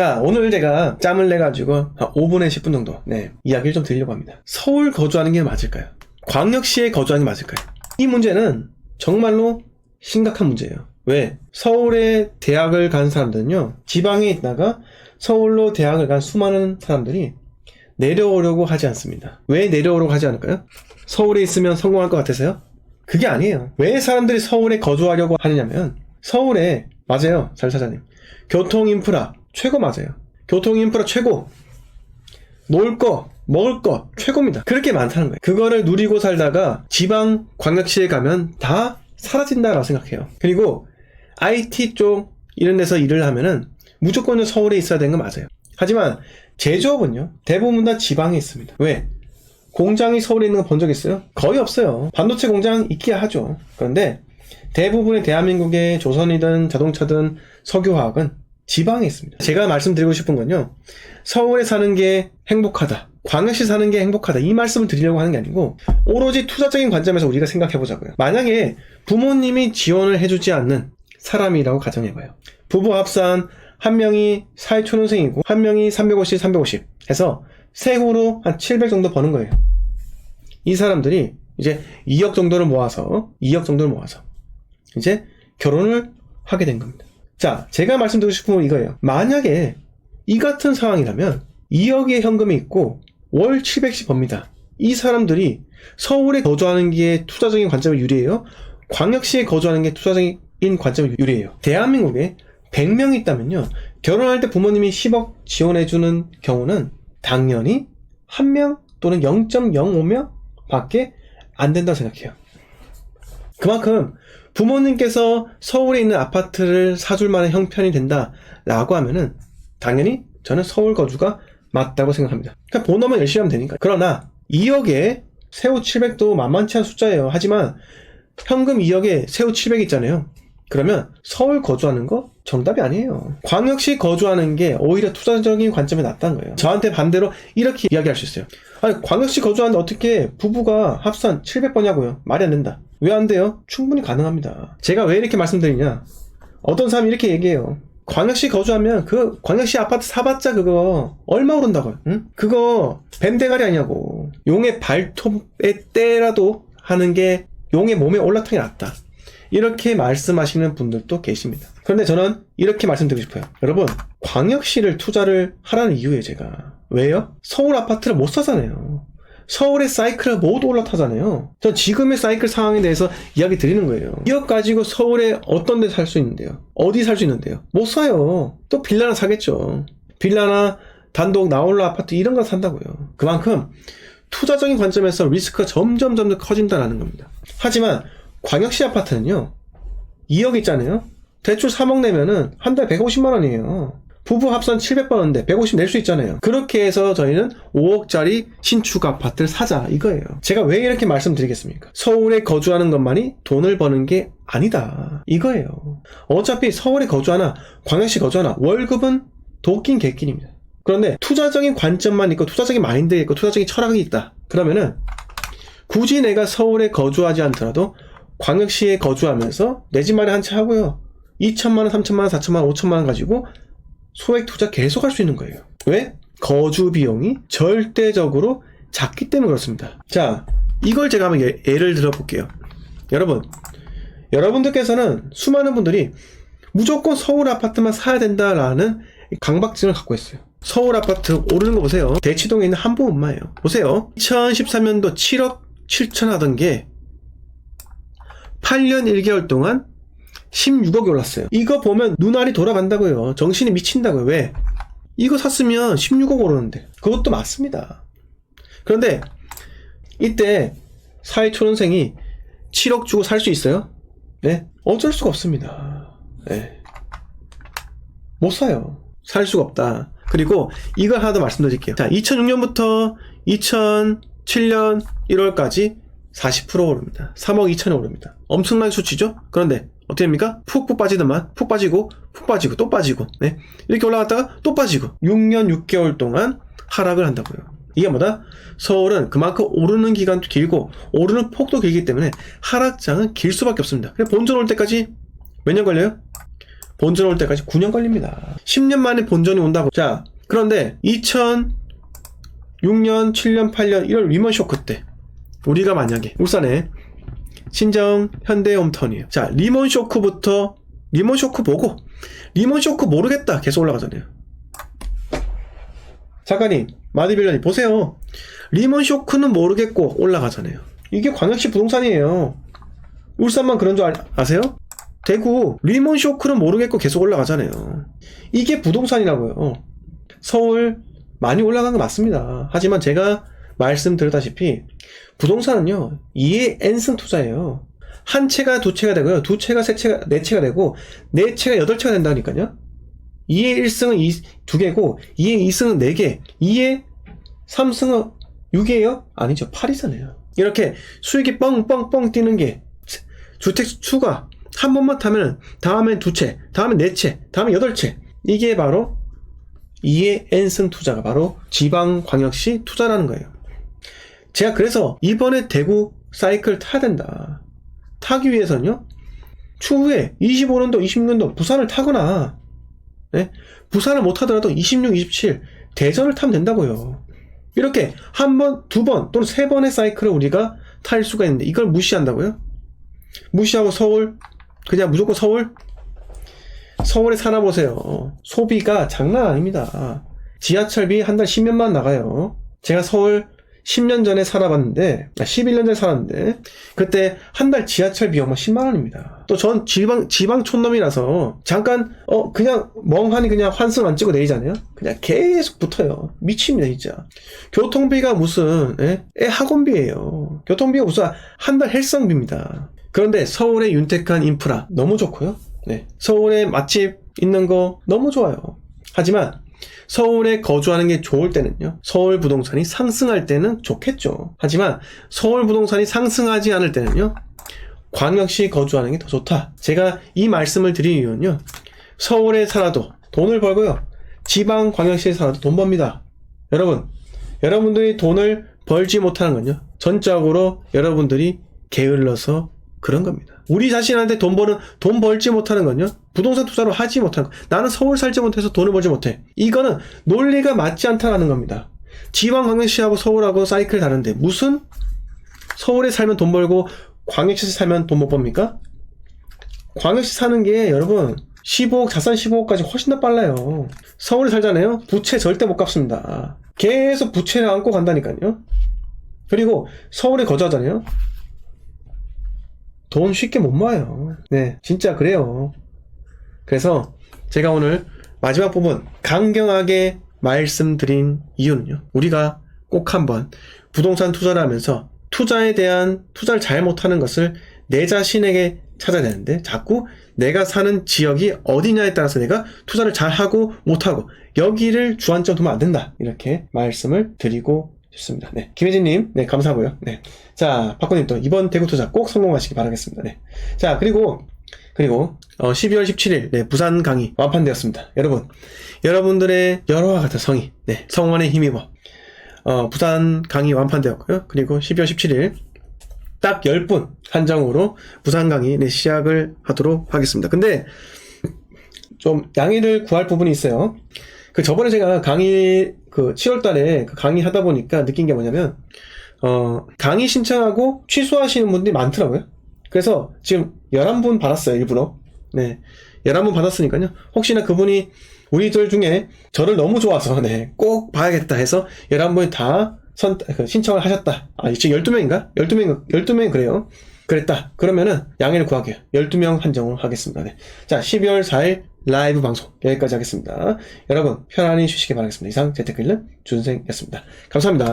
자, 오늘 제가 짬을 내가지고 한 5분에 10분 정도 이야기를 좀 드리려고 합니다. 서울 거주하는 게 맞을까요? 광역시에 거주하는 게 맞을까요? 이 문제는 정말로 심각한 문제예요. 왜? 서울에 대학을 간 사람들은요, 지방에 있다가 서울로 대학을 간 수많은 사람들이 내려오려고 하지 않습니다. 왜 내려오려고 하지 않을까요? 서울에 있으면 성공할 것 같아서요? 그게 아니에요. 왜 사람들이 서울에 거주하려고 하느냐면, 서울에, 맞아요, 잘 사장님, 교통 인프라 최고 맞아요. 교통 인프라 최고, 놀 거, 먹을 거 최고입니다. 그렇게 많다는 거예요. 그거를 누리고 살다가 지방 광역시에 가면 다 사라진다라고 생각해요. 그리고 IT 쪽 이런 데서 일을 하면은 무조건 서울에 있어야 되는 건 맞아요. 하지만 제조업은요, 대부분 다 지방에 있습니다. 왜? 공장이 서울에 있는 거 본 적 있어요? 거의 없어요. 반도체 공장 있기야 하죠. 그런데 대부분의 대한민국의 조선이든 자동차든 석유화학은 지방에 있습니다. 제가 말씀드리고 싶은 건요, 서울에 사는 게 행복하다, 광역시 사는 게 행복하다, 이 말씀을 드리려고 하는 게 아니고 오로지 투자적인 관점에서 우리가 생각해 보자고요. 만약에 부모님이 지원을 해주지 않는 사람이라고 가정해봐요. 부부 합산 한 명이 사회초년생이고 한 명이 350 해서 세후로 한 700 정도 버는 거예요. 이 사람들이 이제 2억 정도를 모아서 이제 결혼을 하게 된 겁니다. 자, 제가 말씀드리고 싶은 건 이거예요. 만약에 이 같은 상황이라면 2억의 현금이 있고 월 700씩 법니다. 이 사람들이 서울에 거주하는 게 투자적인 관점이 유리해요? 광역시에 거주하는 게 투자적인 관점이 유리해요? 대한민국에 100명이 있다면요, 결혼할 때 부모님이 10억 지원해주는 경우는 당연히 1명 또는 0.05명 밖에 안 된다고 생각해요. 그만큼 부모님께서 서울에 있는 아파트를 사줄 만한 형편이 된다라고 하면은 당연히 저는 서울 거주가 맞다고 생각합니다. 그냥 본업만 열심히 하면 되니까. 그러나 2억에 세후 700도 만만치 않은 숫자예요. 하지만 현금 2억에 세후 700 있잖아요. 그러면 서울 거주하는 거 정답이 아니에요. 광역시 거주하는 게 오히려 투자적인 관점이 낫다는 거예요. 저한테 반대로 이렇게 이야기할 수 있어요. 아니, 광역시 거주하는데 어떻게 부부가 합산 700번이냐고요? 말이 안 된다. 왜 안 돼요? 충분히 가능합니다. 제가 왜 이렇게 말씀드리냐, 어떤 사람이 이렇게 얘기해요. 광역시 거주하면 그 광역시 아파트 사봤자 그거 얼마 오른다고요? 응? 그거 뱀대가리 아니냐고. 용의 발톱에 때라도 하는 게 용의 몸에 올라타는 게 낫다, 이렇게 말씀하시는 분들도 계십니다. 그런데 저는 이렇게 말씀드리고 싶어요. 여러분, 광역시를 투자를 하라는 이유예요, 제가. 왜요? 서울 아파트를 못 사잖아요. 서울의 사이클을 모두 올라타잖아요. 전 지금의 사이클 상황에 대해서 이야기 드리는 거예요. 2억 가지고 서울에 어떤 데 살 수 있는데요? 어디 살 수 있는데요? 못 사요. 또 빌라나 사겠죠. 빌라나 단독 나홀로 아파트 이런 거 산다고요. 그만큼 투자적인 관점에서 리스크가 점점 커진다는 겁니다. 하지만 광역시 아파트는요, 2억 있잖아요. 대출 3억 내면은 한 달 150만 원이에요. 부부 합산 700번인데 150 낼 수 있잖아요. 그렇게 해서 저희는 5억짜리 신축 아파트를 사자, 이거예요. 제가 왜 이렇게 말씀드리겠습니까? 서울에 거주하는 것만이 돈을 버는 게 아니다, 이거예요. 어차피 서울에 거주하나 광역시 거주하나 월급은 도끼인 개끼입니다. 그런데 투자적인 관점만 있고 투자적인 마인드가 있고 투자적인 철학이 있다, 그러면은 굳이 내가 서울에 거주하지 않더라도 광역시에 거주하면서 내 집 마련 한 채 하고요, 2천만원, 3천만원, 4천만원, 5천만원 가지고 소액 투자 계속 할 수 있는 거예요. 왜? 거주 비용이 절대적으로 작기 때문에 그렇습니다. 자, 이걸 제가 한번 예를 들어 볼게요. 여러분들께서는 수많은 분들이 무조건 서울 아파트만 사야 된다라는 강박증을 갖고 있어요. 서울 아파트 오르는 거 보세요. 대치동에 있는 한보엄마예요. 보세요. 2013년도 7억 7천 하던 게 8년 1개월 동안 16억이 올랐어요. 이거 보면 눈알이 돌아간다고요. 정신이 미친다고요. 왜? 이거 샀으면 16억 오르는데. 그것도 맞습니다. 그런데 이때 사회초년생이 7억 주고 살 수 있어요? 네? 어쩔 수가 없습니다. 네. 못 사요. 살 수가 없다. 그리고 이걸 하나 더 말씀드릴게요. 자, 2006년부터 2007년 1월까지 40% 오릅니다. 3억 2천에 오릅니다. 엄청난 수치죠? 그런데 어떻게 됩니까? 푹 빠지더만 푹 빠지고 또 빠지고, 네, 이렇게 올라갔다가 또 빠지고 6년 6개월 동안 하락을 한다고요. 이게 뭐다? 서울은 그만큼 오르는 기간도 길고 오르는 폭도 길기 때문에 하락장은 길 수밖에 없습니다. 본전 올 때까지 몇 년 걸려요? 본전 올 때까지 9년 걸립니다. 10년 만에 본전이 온다고. 자, 그런데 2006년, 7년, 8년 1월 리먼 쇼크 때 우리가 만약에 울산에 신정, 현대, 홈턴이에요. 자, 리먼 쇼크부터 리먼 쇼크 보고 리먼 쇼크 모르겠다 계속 올라가잖아요. 작가님, 마디빌라님 보세요. 리먼 쇼크는 모르겠고 올라가잖아요. 이게 광역시 부동산이에요. 울산만 그런 줄 아세요? 대구 리먼 쇼크는 모르겠고 계속 올라가잖아요. 이게 부동산이라고요. 서울 많이 올라간 거 맞습니다. 하지만 제가 말씀드렸다시피 부동산은요 2의 n승 투자예요. 한 채가 두 채가 되고요, 두 채가 세 채가 네 채가 되고, 네 채가 여덟 채가 된다니까요. 2의 1승은 2개고 2의 2승은 4개, 2의 3승은 6이에요? 아니죠, 8이잖아요. 이렇게 수익이 뻥뻥뻥 뛰는 게 주택 추가 한 번만 타면 다음엔 두 채, 다음엔 네 채, 다음엔 8채. 이게 바로 2의 n승 투자가 바로 지방광역시 투자라는 거예요. 제가 그래서 이번에 대구 사이클 타야 된다. 타기 위해서는요, 추후에 25년도, 26년도 부산을 타거나, 네? 부산을 못 타더라도 26, 27 대전을 타면 된다고요. 이렇게 한 번, 두 번 또는 세 번의 사이클을 우리가 탈 수가 있는데 이걸 무시한다고요? 무시하고 서울, 그냥 무조건 서울에 살아보세요. 소비가 장난 아닙니다. 지하철비 한 달 10년만 나가요. 제가 서울 10년 전에 살아봤는데, 11년 전에 살았는데, 그때 한 달 지하철 비용만 10만원입니다. 또 전 지방 촌놈이라서, 잠깐, 그냥 멍하니 그냥 환승 안 찍고 내리잖아요? 그냥 계속 붙어요. 미칩니다, 진짜. 교통비가 무슨, 애 학원비예요. 교통비가 무슨 한 달 헬성비입니다. 그런데 서울의 윤택한 인프라 너무 좋고요. 네. 서울에 맛집 있는 거 너무 좋아요. 하지만, 서울에 거주하는 게 좋을 때는요, 서울 부동산이 상승할 때는 좋겠죠. 하지만 서울 부동산이 상승하지 않을 때는요, 광역시 거주하는 게 더 좋다. 제가 이 말씀을 드린 이유는요, 서울에 살아도 돈을 벌고요, 지방 광역시에 살아도 돈 법니다. 여러분들이 돈을 벌지 못하는 건요, 전적으로 여러분들이 게을러서 그런 겁니다. 우리 자신한테 돈 벌지 못하는 건요, 부동산 투자로 하지 못하는 거. 나는 서울 살지 못해서 돈을 벌지 못해. 이거는 논리가 맞지 않다는 겁니다. 지방광역시하고 서울하고 사이클 다른데 무슨 서울에 살면 돈 벌고 광역시에서 살면 돈 못 법니까? 광역시 사는 게 여러분 15억, 자산 15억까지 훨씬 더 빨라요. 서울에 살잖아요, 부채 절대 못 갚습니다. 계속 부채를 안고 간다니까요. 그리고 서울에 거주하잖아요, 돈 쉽게 못 모아요. 네, 진짜 그래요. 그래서 제가 오늘 마지막 부분 강경하게 말씀드린 이유는요, 우리가 꼭 한번 부동산 투자를 하면서 투자를 잘 못하는 것을 내 자신에게 찾아야 되는데, 자꾸 내가 사는 지역이 어디냐에 따라서 내가 투자를 잘하고 못하고 여기를 주안점 두면 안 된다, 이렇게 말씀을 드리고 좋습니다. 네, 김혜진님, 네, 감사하고요. 네, 자, 박건님 또 이번 대구 투자 꼭 성공하시기 바라겠습니다. 네, 자, 그리고 12월 17일, 네, 부산 강의 완판되었습니다. 여러분들의 여러와 같은 성의, 네, 성원에 힘입어 부산 강의 완판되었고요. 그리고 12월 17일 딱 10분 한정으로 부산 강의, 네, 시작을 하도록 하겠습니다. 근데 좀 양해를 구할 부분이 있어요. 저번에 제가 강의 7월 달에 강의 하다 보니까 느낀 게 뭐냐면, 강의 신청하고 취소하시는 분들이 많더라고요. 그래서 지금 11분 받았어요, 일부러. 네. 11분 받았으니까요. 혹시나 그분이 우리들 중에 저를 너무 좋아서, 네, 꼭 봐야겠다 해서 11분이 다 신청을 하셨다. 지금 12명인가? 12명 그래요. 그랬다. 그러면은 양해를 구하게요. 12명 한정을 하겠습니다. 네. 자, 12월 4일 라이브 방송 여기까지 하겠습니다. 여러분 편안히 쉬시기 바라겠습니다. 이상 재테크일는 준생이었습니다. 감사합니다.